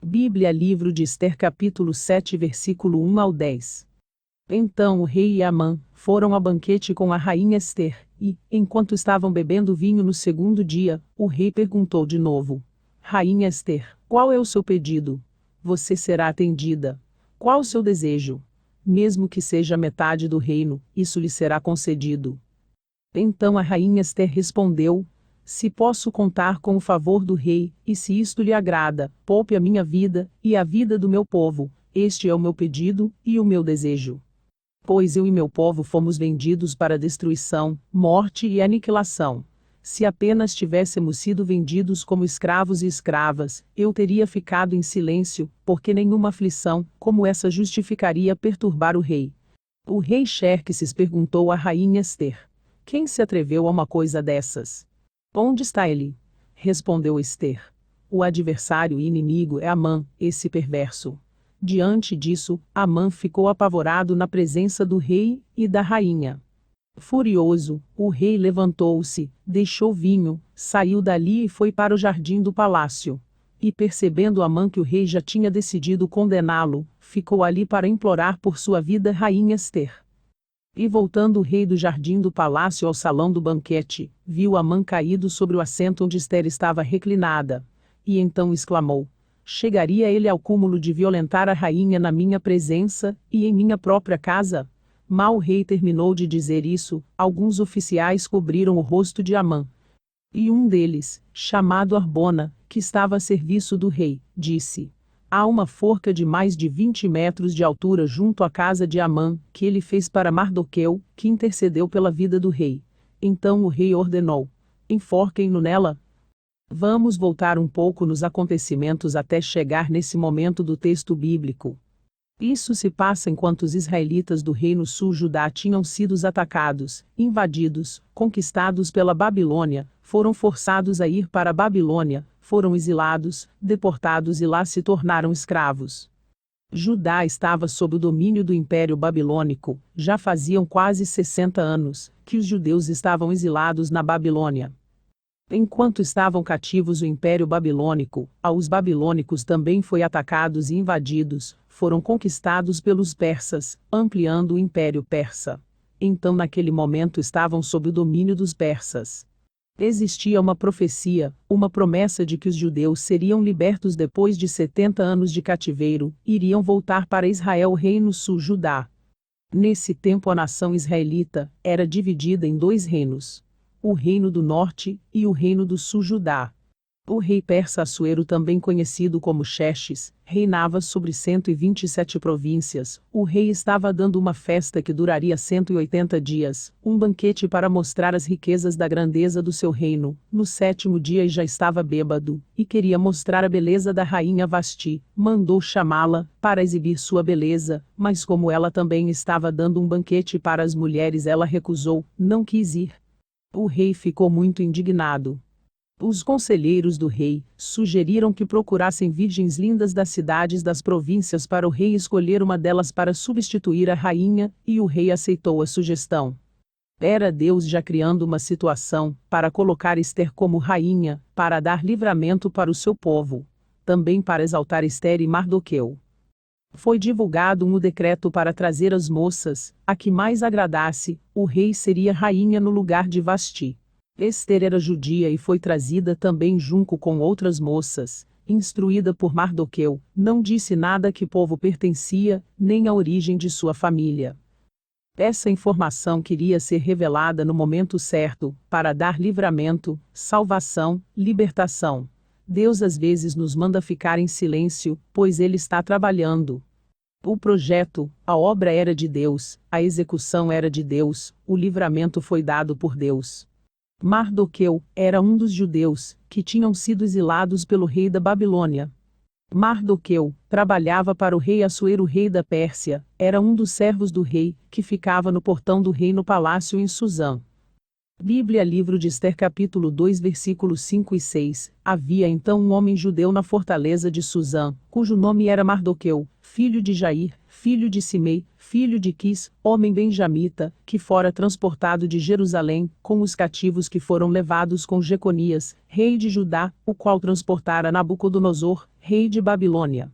Bíblia, livro de Ester, capítulo 7, versículo 1 ao 10. Então o rei e Amã foram a banquete com a rainha Ester, e, enquanto estavam bebendo vinho no segundo dia, o rei perguntou de novo: Rainha Ester, qual é o seu pedido? Você será atendida. Qual o seu desejo? Mesmo que seja metade do reino, isso lhe será concedido. Então a rainha Ester respondeu: Se posso contar com o favor do rei, e se isto lhe agrada, poupe a minha vida, e a vida do meu povo, este é o meu pedido, e o meu desejo. Pois eu e meu povo fomos vendidos para destruição, morte e aniquilação. Se apenas tivéssemos sido vendidos como escravos e escravas, eu teria ficado em silêncio, porque nenhuma aflição, como essa justificaria perturbar o rei. O rei Xerxes perguntou à rainha Ester: Quem se atreveu a uma coisa dessas? Onde está ele? Respondeu Ester: O adversário e inimigo é Amã, esse perverso. Diante disso, Amã ficou apavorado na presença do rei e da rainha. Furioso, o rei levantou-se, deixou vinho, saiu dali e foi para o jardim do palácio. E percebendo Amã que o rei já tinha decidido condená-lo, ficou ali para implorar por sua vida rainha Ester. E voltando o rei do jardim do palácio ao salão do banquete, viu Amã caído sobre o assento onde Ester estava reclinada. E então exclamou: Chegaria ele ao cúmulo de violentar a rainha na minha presença, e em minha própria casa? Mal o rei terminou de dizer isso, alguns oficiais cobriram o rosto de Amã. E um deles, chamado Arbona, que estava a serviço do rei, disse: Há uma forca de mais de 20 metros de altura junto à casa de Amã, que ele fez para Mardoqueu, que intercedeu pela vida do rei. Então o rei ordenou: Enforquem-no nela. Vamos voltar um pouco nos acontecimentos até chegar nesse momento do texto bíblico. Isso se passa enquanto os israelitas do reino sul Judá tinham sido atacados, invadidos, conquistados pela Babilônia, foram forçados a ir para a Babilônia, foram exilados, deportados e lá se tornaram escravos. Judá estava sob o domínio do Império Babilônico, já faziam quase 60 anos que os judeus estavam exilados na Babilônia. Enquanto estavam cativos o Império Babilônico, os babilônicos também foram atacados e invadidos, foram conquistados pelos persas, ampliando o Império Persa. Então naquele momento estavam sob o domínio dos persas. Existia uma profecia, uma promessa de que os judeus seriam libertos depois de 70 anos de cativeiro, iriam voltar para Israel, o reino sul Judá. Nesse tempo a nação israelita era dividida em dois reinos: o reino do norte e o reino do sul Judá. O rei persa Assuero, também conhecido como Xerxes, reinava sobre 127 províncias. O rei estava dando uma festa que duraria 180 dias, um banquete para mostrar as riquezas da grandeza do seu reino. No 7º dia já estava bêbado, e queria mostrar a beleza da rainha Vasti. Mandou chamá-la, para exibir sua beleza, mas como ela também estava dando um banquete para as mulheres, ela recusou, não quis ir. O rei ficou muito indignado. Os conselheiros do rei sugeriram que procurassem virgens lindas das cidades das províncias para o rei escolher uma delas para substituir a rainha, e o rei aceitou a sugestão. Era Deus já criando uma situação para colocar Ester como rainha, para dar livramento para o seu povo, também para exaltar Ester e Mardoqueu. Foi divulgado um decreto para trazer as moças, a que mais agradasse, o rei seria rainha no lugar de Vasti. Ester era judia e foi trazida também junto com outras moças, instruída por Mardoqueu, não disse nada a que povo pertencia, nem a origem de sua família. Essa informação queria ser revelada no momento certo, para dar livramento, salvação, libertação. Deus às vezes nos manda ficar em silêncio, pois Ele está trabalhando. O projeto, a obra era de Deus, a execução era de Deus, o livramento foi dado por Deus. Mardoqueu era um dos judeus que tinham sido exilados pelo rei da Babilônia. Mardoqueu trabalhava para o rei Assuero, rei da Pérsia, era um dos servos do rei, que ficava no portão do rei no palácio em Susã. Bíblia, livro de Ester, capítulo 2, versículos 5 e 6. Havia então um homem judeu na fortaleza de Susã, cujo nome era Mardoqueu, filho de Jair, filho de Simei, filho de Quis, homem benjamita, que fora transportado de Jerusalém, com os cativos que foram levados com Jeconias, rei de Judá, o qual transportara Nabucodonosor, rei de Babilônia.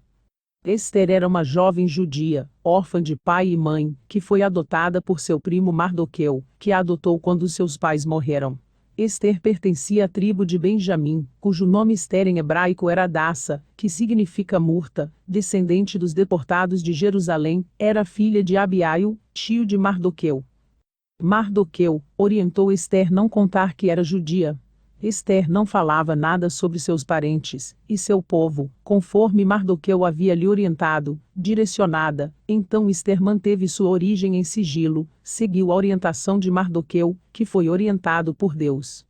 Ester era uma jovem judia, órfã de pai e mãe, que foi adotada por seu primo Mardoqueu, que a adotou quando seus pais morreram. Ester pertencia à tribo de Benjamim, cujo nome Ester em hebraico era Hadassa, que significa murta, descendente dos deportados de Jerusalém, era filha de Abiail, tio de Mardoqueu. Mardoqueu orientou Ester não contar que era judia. Ester não falava nada sobre seus parentes e seu povo, conforme Mardoqueu havia lhe orientado, direcionada. Então Ester manteve sua origem em sigilo, seguiu a orientação de Mardoqueu, que foi orientado por Deus.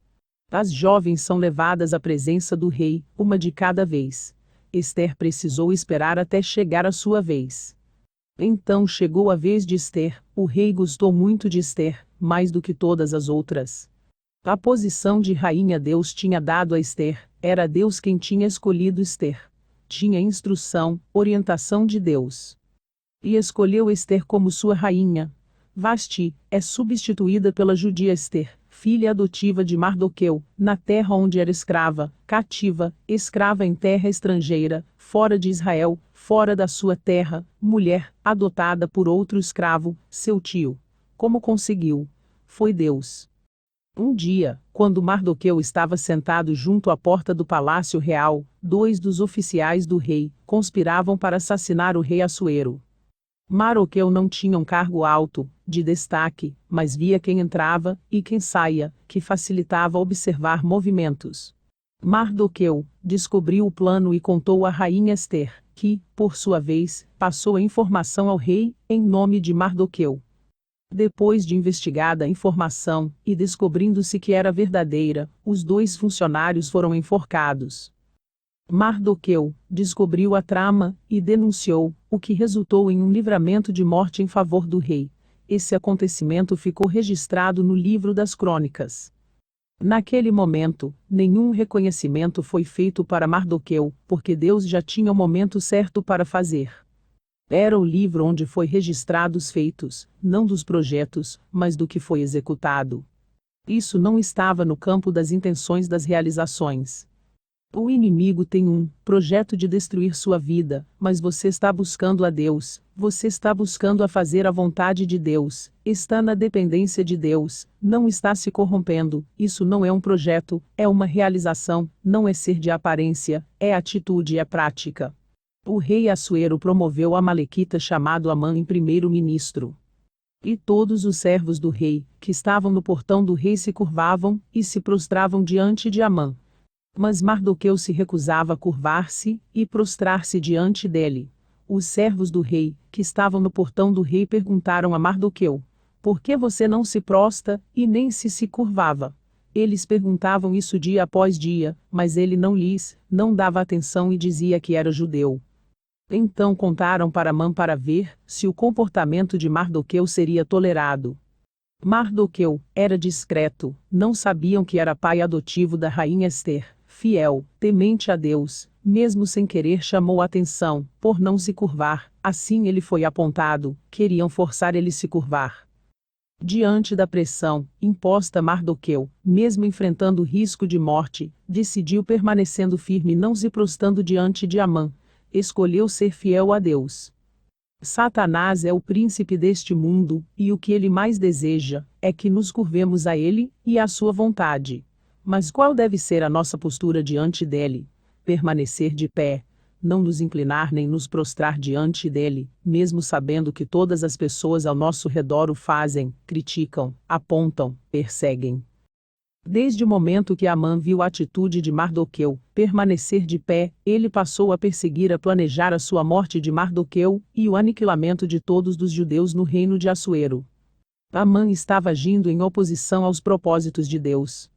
As jovens são levadas à presença do rei, uma de cada vez. Ester precisou esperar até chegar a sua vez. Então chegou a vez de Ester. O rei gostou muito de Ester, mais do que todas as outras. A posição de rainha Deus tinha dado a Ester, era Deus quem tinha escolhido Ester. Tinha instrução, orientação de Deus. E escolheu Ester como sua rainha. Vasti é substituída pela judia Ester, filha adotiva de Mardoqueu, na terra onde era escrava, cativa, escrava em terra estrangeira, fora de Israel, fora da sua terra, mulher, adotada por outro escravo, seu tio. Como conseguiu? Foi Deus. Um dia, quando Mardoqueu estava sentado junto à porta do palácio real, 2 dos oficiais do rei conspiravam para assassinar o rei Assuero. Mardoqueu não tinha um cargo alto, de destaque, mas via quem entrava e quem saía, que facilitava observar movimentos. Mardoqueu descobriu o plano e contou à rainha Ester, que, por sua vez, passou a informação ao rei, em nome de Mardoqueu. Depois de investigada a informação, e descobrindo-se que era verdadeira, os 2 funcionários foram enforcados. Mardoqueu descobriu a trama, e denunciou, o que resultou em um livramento de morte em favor do rei. Esse acontecimento ficou registrado no livro das crônicas. Naquele momento, nenhum reconhecimento foi feito para Mardoqueu, porque Deus já tinha o momento certo para fazer. Era o livro onde foi registrado os feitos, não dos projetos, mas do que foi executado. Isso não estava no campo das intenções das realizações. O inimigo tem um projeto de destruir sua vida, mas você está buscando a Deus, você está buscando a fazer a vontade de Deus, está na dependência de Deus, não está se corrompendo. Isso não é um projeto, é uma realização, não é ser de aparência, é atitude, é prática. O rei Assuero promoveu o amalequita chamado Amã em primeiro-ministro. E todos os servos do rei, que estavam no portão do rei se curvavam, e se prostravam diante de Amã. Mas Mardoqueu se recusava a curvar-se, e prostrar-se diante dele. Os servos do rei, que estavam no portão do rei perguntaram a Mardoqueu: por que você não se prostra, e nem se curvava? Eles perguntavam isso dia após dia, mas ele não dava atenção e dizia que era judeu. Então contaram para Amã para ver se o comportamento de Mardoqueu seria tolerado. Mardoqueu era discreto, não sabiam que era pai adotivo da rainha Ester, fiel, temente a Deus, mesmo sem querer chamou a atenção, por não se curvar, assim ele foi apontado, queriam forçar ele se curvar. Diante da pressão imposta a Mardoqueu, mesmo enfrentando o risco de morte, decidiu permanecendo firme e não se prostrando diante de Amã. Escolheu ser fiel a Deus. Satanás é o príncipe deste mundo, e o que ele mais deseja é que nos curvemos a ele e à sua vontade. Mas qual deve ser a nossa postura diante dele? Permanecer de pé, não nos inclinar nem nos prostrar diante dele, mesmo sabendo que todas as pessoas ao nosso redor o fazem, criticam, apontam, perseguem. Desde o momento que Amã viu a atitude de Mardoqueu permanecer de pé, ele passou a perseguir a planejar a sua morte de Mardoqueu e o aniquilamento de todos os judeus no reino de Assuero. Amã estava agindo em oposição aos propósitos de Deus.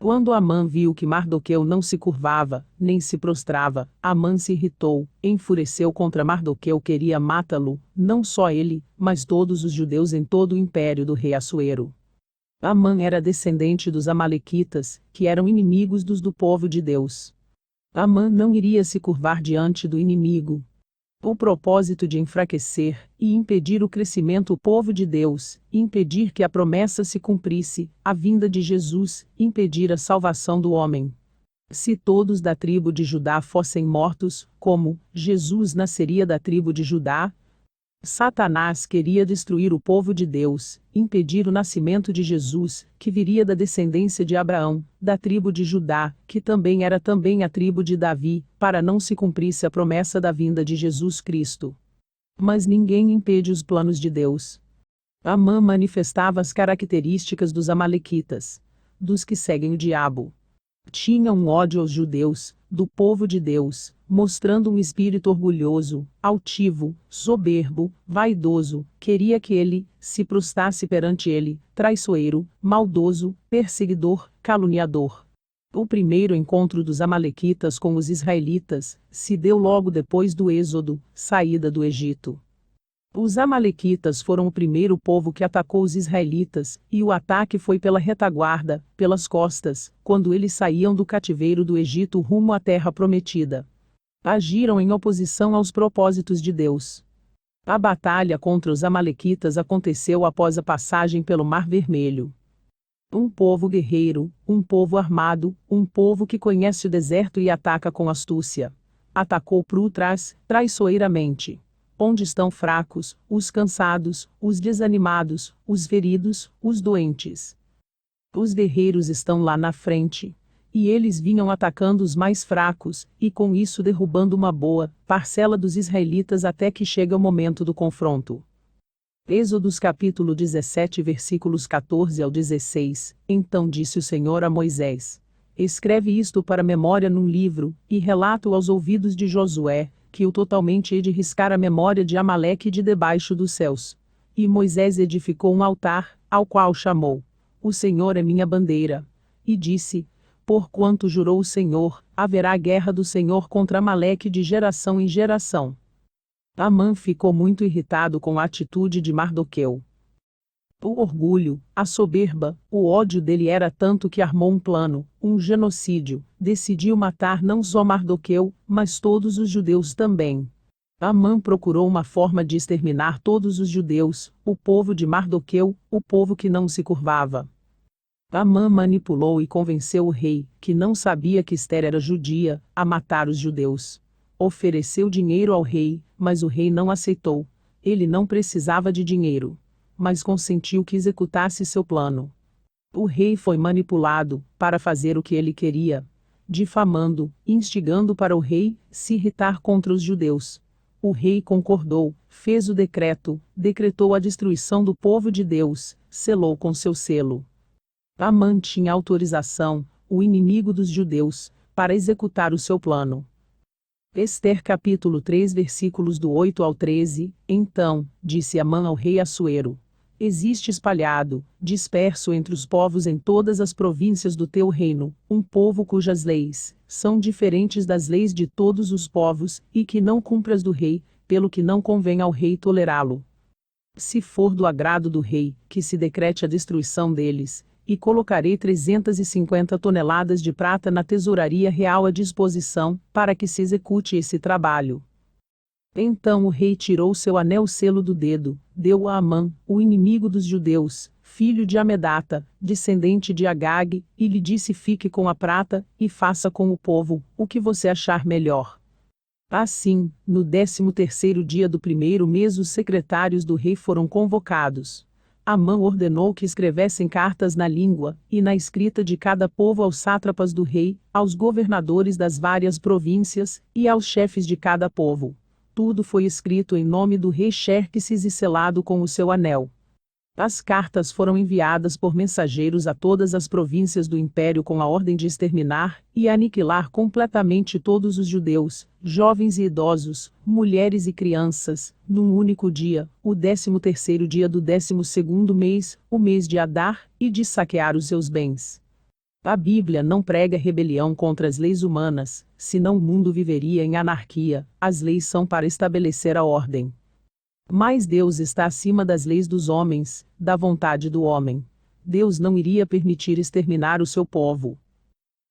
Quando Amã viu que Mardoqueu não se curvava, nem se prostrava, Amã se irritou, enfureceu contra Mardoqueu, queria matá-lo, não só ele, mas todos os judeus em todo o império do rei Assuero. Amã era descendente dos amalequitas, que eram inimigos do povo de Deus. Amã não iria se curvar diante do inimigo. O propósito de enfraquecer e impedir o crescimento do povo de Deus, impedir que a promessa se cumprisse, a vinda de Jesus, impedir a salvação do homem. Se todos da tribo de Judá fossem mortos, como Jesus nasceria da tribo de Judá? Satanás queria destruir o povo de Deus, impedir o nascimento de Jesus, que viria da descendência de Abraão, da tribo de Judá, que também era a tribo de Davi, para não se cumprisse a promessa da vinda de Jesus Cristo. Mas ninguém impede os planos de Deus. Amã manifestava as características dos amalequitas, dos que seguem o diabo. Tinha um ódio aos judeus, do povo de Deus, mostrando um espírito orgulhoso, altivo, soberbo, vaidoso, queria que ele se prostrasse perante ele, traiçoeiro, maldoso, perseguidor, caluniador. O primeiro encontro dos amalequitas com os israelitas se deu logo depois do êxodo, saída do Egito. Os amalequitas foram o primeiro povo que atacou os israelitas, e o ataque foi pela retaguarda, pelas costas, quando eles saíam do cativeiro do Egito rumo à terra prometida. Agiram em oposição aos propósitos de Deus. A batalha contra os amalequitas aconteceu após a passagem pelo Mar Vermelho. Um povo guerreiro, um povo armado, um povo que conhece o deserto e ataca com astúcia. Atacou por trás, traiçoeiramente. Onde estão fracos, os cansados, os desanimados, os feridos, os doentes. Os guerreiros estão lá na frente. E eles vinham atacando os mais fracos, e com isso derrubando uma boa parcela dos israelitas até que chega o momento do confronto. Êxodos capítulo 17 versículos 14 ao 16. Então disse o Senhor a Moisés: escreve isto para memória num livro, e relata-o aos ouvidos de Josué, que eu totalmente hei de riscar a memória de Amaleque de debaixo dos céus. E Moisés edificou um altar, ao qual chamou: O Senhor é minha bandeira. E disse: porquanto jurou o Senhor, haverá guerra do Senhor contra Amaleque de geração em geração. Amã ficou muito irritado com a atitude de Mardoqueu. O orgulho, a soberba, o ódio dele era tanto que armou um plano, um genocídio, decidiu matar não só Mardoqueu, mas todos os judeus também. Amã procurou uma forma de exterminar todos os judeus, o povo de Mardoqueu, o povo que não se curvava. Amã manipulou e convenceu o rei, que não sabia que Ester era judia, a matar os judeus. Ofereceu dinheiro ao rei, mas o rei não aceitou. Ele não precisava de dinheiro, mas consentiu que executasse seu plano. O rei foi manipulado, para fazer o que ele queria, difamando, instigando para o rei se irritar contra os judeus. O rei concordou, fez o decreto, decretou a destruição do povo de Deus, selou com seu selo. Amã tinha autorização, o inimigo dos judeus, para executar o seu plano. Ester capítulo 3 versículos do 8 ao 13. Então, disse Amã ao rei Assuero: existe espalhado, disperso entre os povos em todas as províncias do teu reino, um povo cujas leis são diferentes das leis de todos os povos, e que não cumpre as do rei, pelo que não convém ao rei tolerá-lo. Se for do agrado do rei, que se decrete a destruição deles, e colocarei 350 toneladas de prata na tesouraria real à disposição, para que se execute esse trabalho. Então o rei tirou seu anel-selo do dedo, deu-o a Amã, o inimigo dos judeus, filho de Amedata, descendente de Agag, e lhe disse: fique com a prata, e faça com o povo o que você achar melhor. Assim, no 13º dia do primeiro mês os secretários do rei foram convocados. Amã ordenou que escrevessem cartas na língua e na escrita de cada povo aos sátrapas do rei, aos governadores das várias províncias, e aos chefes de cada povo. Tudo foi escrito em nome do rei Xerxes e selado com o seu anel. As cartas foram enviadas por mensageiros a todas as províncias do império com a ordem de exterminar e aniquilar completamente todos os judeus, jovens e idosos, mulheres e crianças, num único dia, o 13º dia do 12º mês, o mês de Adar, e de saquear os seus bens. A Bíblia não prega rebelião contra as leis humanas, senão o mundo viveria em anarquia. As leis são para estabelecer a ordem. Mas Deus está acima das leis dos homens, da vontade do homem. Deus não iria permitir exterminar o seu povo.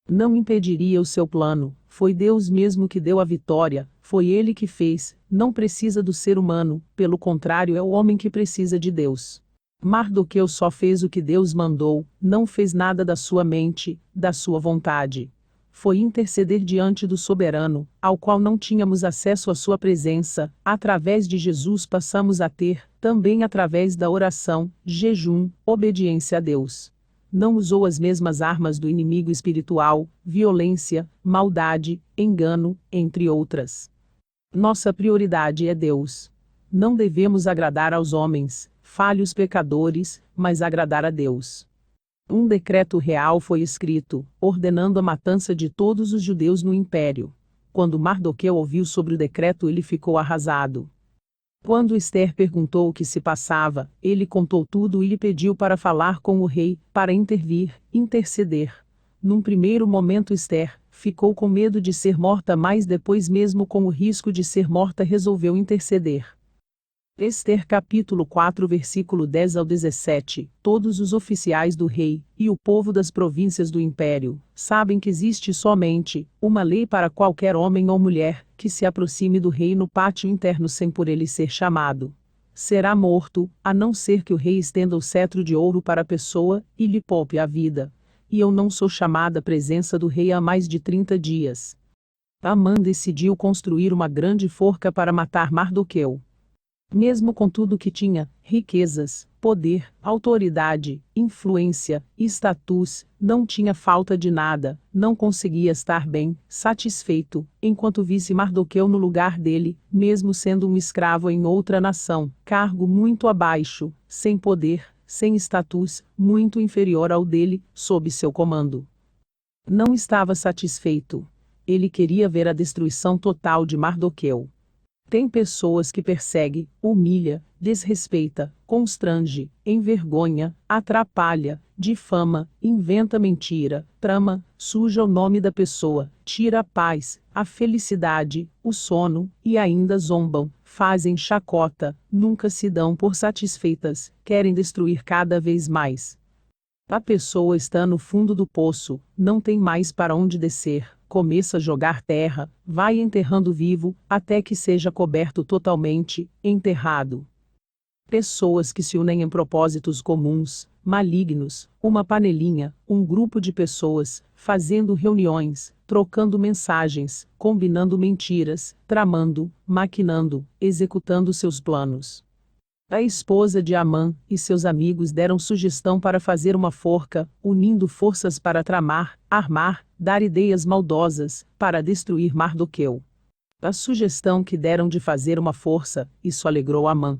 Não impediria o seu plano, foi Deus mesmo que deu a vitória, foi Ele que fez, não precisa do ser humano, pelo contrário é o homem que precisa de Deus. Mardoqueu só fez o que Deus mandou, não fez nada da sua mente, da sua vontade. foi interceder diante do soberano, ao qual não tínhamos acesso à sua presença. Através de Jesus passamos a ter, também através da oração, jejum, obediência a Deus. Não usou as mesmas armas do inimigo espiritual, violência, maldade, engano, entre outras. Nossa prioridade é Deus. Não devemos agradar aos homens, falhos pecadores, mas agradar a Deus. Um decreto real foi escrito, ordenando a matança de todos os judeus no império. Quando Mardoqueu ouviu sobre o decreto, ele ficou arrasado. Quando Ester perguntou o que se passava, ele contou tudo e lhe pediu para falar com o rei, para intervir, interceder. Num primeiro momento Ester ficou com medo de ser morta, mas depois, mesmo com o risco de ser morta, resolveu interceder. Ester capítulo 4 versículo 10 ao 17. Todos os oficiais do rei, e o povo das províncias do império, sabem que existe somente uma lei para qualquer homem ou mulher que se aproxime do rei no pátio interno sem por ele ser chamado. Será morto, a não ser que o rei estenda o cetro de ouro para a pessoa e lhe poupe a vida. E eu não sou chamada à presença do rei há mais de 30 dias. Amã decidiu construir uma grande forca para matar Mardoqueu. Mesmo com tudo que tinha, riquezas, poder, autoridade, influência, status, não tinha falta de nada, não conseguia estar bem, satisfeito, enquanto visse Mardoqueu no lugar dele, mesmo sendo um escravo em outra nação, cargo muito abaixo, sem poder, sem status, muito inferior ao dele, sob seu comando. Não estava satisfeito. Ele queria ver a destruição total de Mardoqueu. Tem pessoas que persegue, humilha, desrespeita, constrange, envergonha, atrapalha, difama, inventa mentira, trama, suja o nome da pessoa, tira a paz, a felicidade, o sono, e ainda zombam, fazem chacota, nunca se dão por satisfeitas, querem destruir cada vez mais. A pessoa está no fundo do poço, não tem mais para onde descer, começa a jogar terra, vai enterrando vivo, até que seja coberto totalmente, enterrado. Pessoas que se unem em propósitos comuns, malignos, uma panelinha, um grupo de pessoas, fazendo reuniões, trocando mensagens, combinando mentiras, tramando, maquinando, executando seus planos. A esposa de Amã e seus amigos deram sugestão para fazer uma forca, unindo forças para tramar, armar, dar ideias maldosas, para destruir Mardoqueu. A sugestão que deram de fazer uma força, isso alegrou Amã.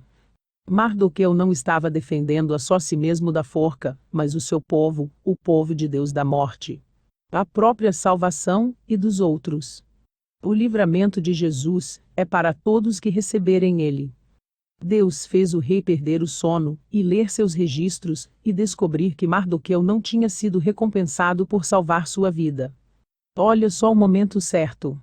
Mardoqueu não estava defendendo só si mesmo da forca, mas o seu povo, o povo de Deus da morte. A própria salvação, e dos outros. O livramento de Jesus é para todos que receberem ele. Deus fez o rei perder o sono, e ler seus registros, e descobrir que Mardoqueu não tinha sido recompensado por salvar sua vida. Olha só o momento certo.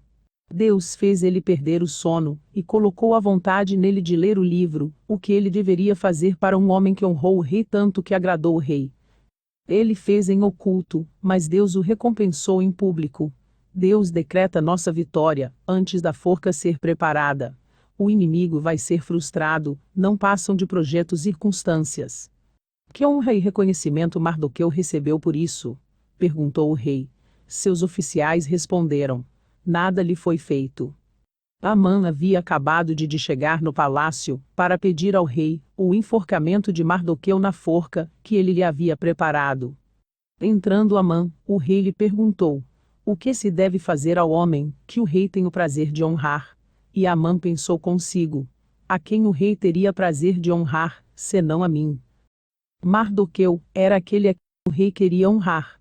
Deus fez ele perder o sono, e colocou a vontade nele de ler o livro, o que ele deveria fazer para um homem que honrou o rei tanto que agradou o rei. Ele fez em oculto, mas Deus o recompensou em público. Deus decreta nossa vitória, antes da forca ser preparada. O inimigo vai ser frustrado, não passam de projetos e circunstâncias. Que honra e reconhecimento Mardoqueu recebeu por isso? Perguntou o rei. Seus oficiais responderam. Nada lhe foi feito. Amã havia acabado de chegar no palácio, para pedir ao rei, o enforcamento de Mardoqueu na forca, que ele lhe havia preparado. Entrando Amã, o rei lhe perguntou. O que se deve fazer ao homem, que o rei tem o prazer de honrar? E Amã pensou consigo. A quem o rei teria prazer de honrar, senão a mim? Mardoqueu era aquele a quem o rei queria honrar.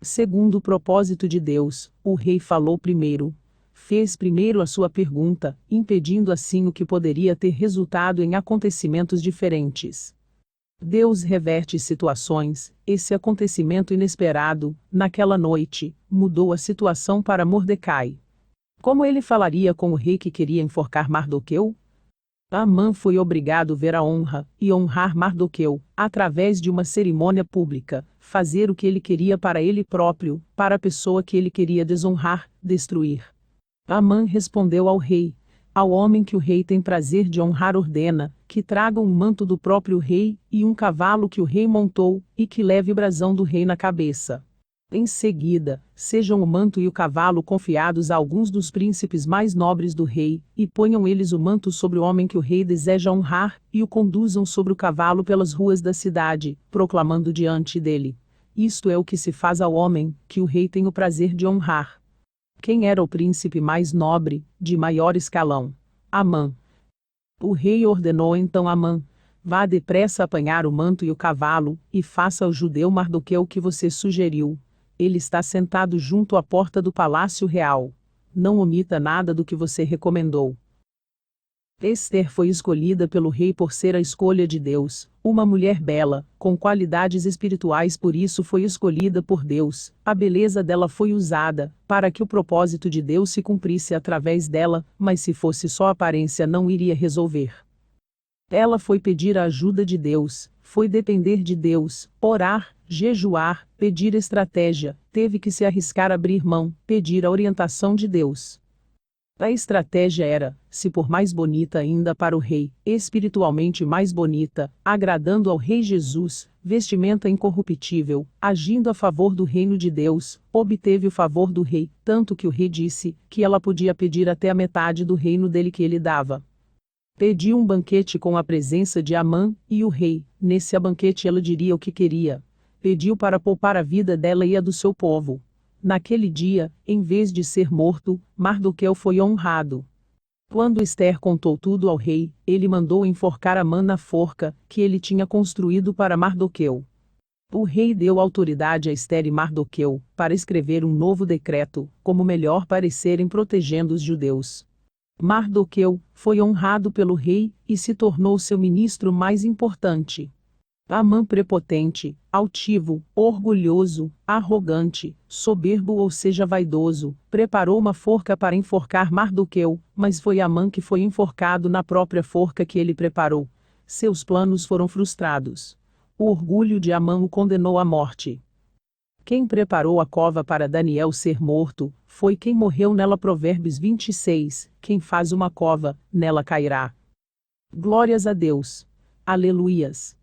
Segundo o propósito de Deus, o rei falou primeiro. Fez primeiro a sua pergunta, impedindo assim o que poderia ter resultado em acontecimentos diferentes. Deus reverte situações. Esse acontecimento inesperado, naquela noite, mudou a situação para Mordecai. Como ele falaria com o rei que queria enforcar Mardoqueu? Amã foi obrigado a ver a honra, e honrar Mardoqueu, através de uma cerimônia pública, fazer o que ele queria para ele próprio, para a pessoa que ele queria desonrar, destruir. Amã respondeu ao rei. Ao homem que o rei tem prazer de honrar ordena, que traga um manto do próprio rei, e um cavalo que o rei montou, e que leve o brasão do rei na cabeça. Em seguida, sejam o manto e o cavalo confiados a alguns dos príncipes mais nobres do rei, e ponham eles o manto sobre o homem que o rei deseja honrar, e o conduzam sobre o cavalo pelas ruas da cidade, proclamando diante dele: isto é o que se faz ao homem, que o rei tem o prazer de honrar. Quem era o príncipe mais nobre, de maior escalão? Amã. O rei ordenou então a Amã: vá depressa apanhar o manto e o cavalo, e faça ao judeu Mardoqueu o que você sugeriu. Ele está sentado junto à porta do palácio real. Não omita nada do que você recomendou. Ester foi escolhida pelo rei por ser a escolha de Deus, uma mulher bela, com qualidades espirituais, por isso foi escolhida por Deus. A beleza dela foi usada, para que o propósito de Deus se cumprisse através dela, mas se fosse só aparência não iria resolver. Ela foi pedir a ajuda de Deus, foi depender de Deus, orar, jejuar, pedir estratégia, teve que se arriscar a abrir mão, pedir a orientação de Deus. A estratégia era, se por mais bonita ainda para o rei, espiritualmente mais bonita, agradando ao rei Jesus, vestimenta incorruptível, agindo a favor do reino de Deus, obteve o favor do rei, tanto que o rei disse que ela podia pedir até a metade do reino dele que ele dava. Pediu um banquete com a presença de Amã, e o rei, nesse banquete ela diria o que queria. Pediu para poupar a vida dela e a do seu povo. Naquele dia, em vez de ser morto, Mardoqueu foi honrado. Quando Ester contou tudo ao rei, ele mandou enforcar Amã na forca, que ele tinha construído para Mardoqueu. O rei deu autoridade a Ester e Mardoqueu, para escrever um novo decreto, como melhor parecerem protegendo os judeus. Mardoqueu foi honrado pelo rei, e se tornou seu ministro mais importante. Amã prepotente, altivo, orgulhoso, arrogante, soberbo ou seja vaidoso, preparou uma forca para enforcar Mardoqueu, mas foi Amã que foi enforcado na própria forca que ele preparou. Seus planos foram frustrados. O orgulho de Amã o condenou à morte. Quem preparou a cova para Daniel ser morto, foi quem morreu nela. Provérbios 26, quem faz uma cova, nela cairá. Glórias a Deus. Aleluias.